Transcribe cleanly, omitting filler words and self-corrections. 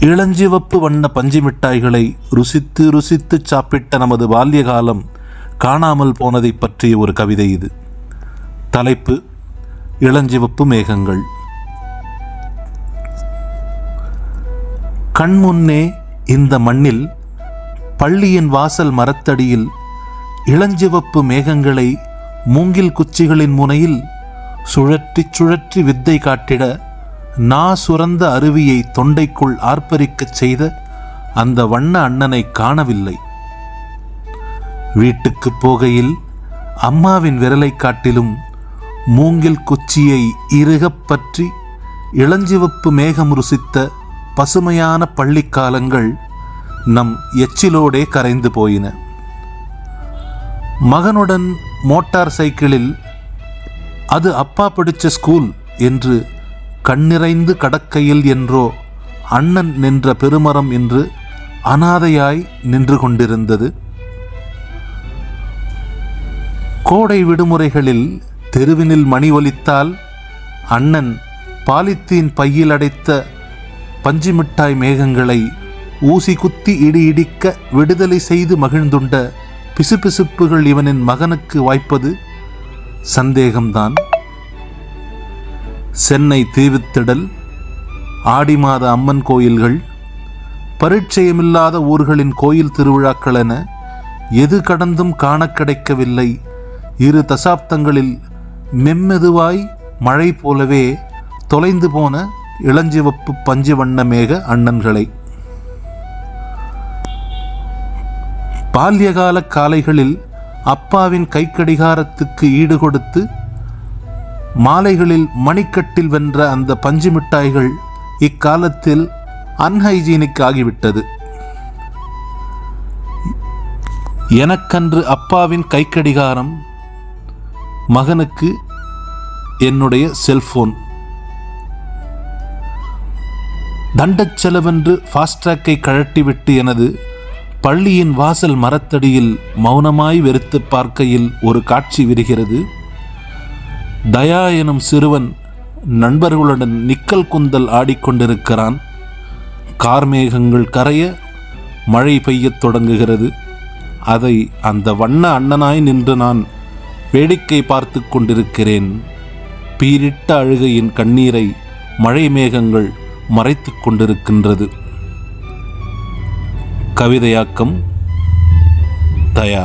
இளஞ்சிவப்பு வண்ண பஞ்சு மிட்டாய்களை ருசித்து ருசித்து சாப்பிட்ட நமது பால்யகாலம் காணாமல் போனதை பற்றிய ஒரு கவிதை இது. தலைப்பு: இளஞ்சிவப்பு மேகங்கள். கண்முன்னே இந்த மண்ணில் பள்ளியின் வாசல் மரத்தடியில் இளஞ்சிவப்பு மேகங்களை மூங்கில் குச்சிகளின் முனையில் சுழற்றி சுழற்றி வித்தை காட்டிட நா சுரந்த அருவியை தொண்டைக்குள் ஆர்ப்பரிக்கச் செய்த அந்த வண்ண அண்ணனை காணவில்லை. வீட்டுக்கு போகையில் அம்மாவின் விரலை காட்டிலும் மூங்கில் குச்சியை இறுகப் பற்றி இளஞ்சிவப்பு மேகம் ருசித்த பசுமையான பள்ளிக்காலங்கள் நம் எச்சிலோடே கரைந்து போயின. மகனுடன் மோட்டார் சைக்கிளில் அது அப்பா படித்த ஸ்கூல் என்று கண்ணிறைந்து கடக்கையில் என்றோ அண்ணன் நின்ற பெருமரம் என்று அனாதையாய் நின்று கொண்டிருந்தது. கோடை விடுமுறைகளில் தெருவினில் மணி ஒலித்தால் அண்ணன் பாலித்தீன் பையில் அடைத்த பஞ்சு மிட்டாய் மேகங்களை ஊசி குத்தி இடி இடிக்க விடுதலை செய்து மகிழ்ந்துண்ட பிசுபிசுப்புகள் இவனின் மகனுக்கு வாய்ப்பது சந்தேகம்தான். சென்னை தீவுத்திடல், ஆடி மாத அம்மன் கோயில்கள், பரிச்சயமில்லாத ஊர்களின் கோயில் திருவிழாக்கள் என எது கடந்தும் காண கிடைக்கவில்லை 2 தசாப்தங்களில் மெம்மெதுவாய் மழை போலவே தொலைந்து போன இளஞ்சிவப்பு பஞ்சு வண்ண மேக அண்ணன்களை. பால்யகால காலைகளில் அப்பாவின் கைக்கடிகாரத்துக்கு ஈடு கொடுத்து மாலைகளில் மணிக்கட்டில் வென்ற அந்த பஞ்சு மிட்டாய்கள் இக்காலத்தில் அன்ஹைஜீனிக் ஆகிவிட்டது. எனக்கன்று அப்பாவின் கைக்கடிகாரம், மகனுக்கு என்னுடைய செல்போன். தண்டச் செலவென்று ஃபாஸ்ட்ராக்கை கழட்டிவிட்டு எனது பள்ளியின் வாசல் மரத்தடியில் மௌனமாய் வெறுத்து பார்க்கையில் ஒரு காட்சி விரிகிறது. தயா எனும் சிறுவன் நண்பர்களுடன் நிக்கல் குந்தல் ஆடிக்கொண்டிருக்கிறான். கார்மேகங்கள் கரைய மழை பெய்யத் தொடங்குகிறது. அதை அந்த வண்ண அண்ணனாய் நின்று நான் வேடிக்கை பார்த்து கொண்டிருக்கிறேன். பீரிட்ட அழுகையின் கண்ணீரை மழை மேகங்கள் மறைத்து கொண்டிருக்கின்றது. கவிதையாக்கம்: தயா.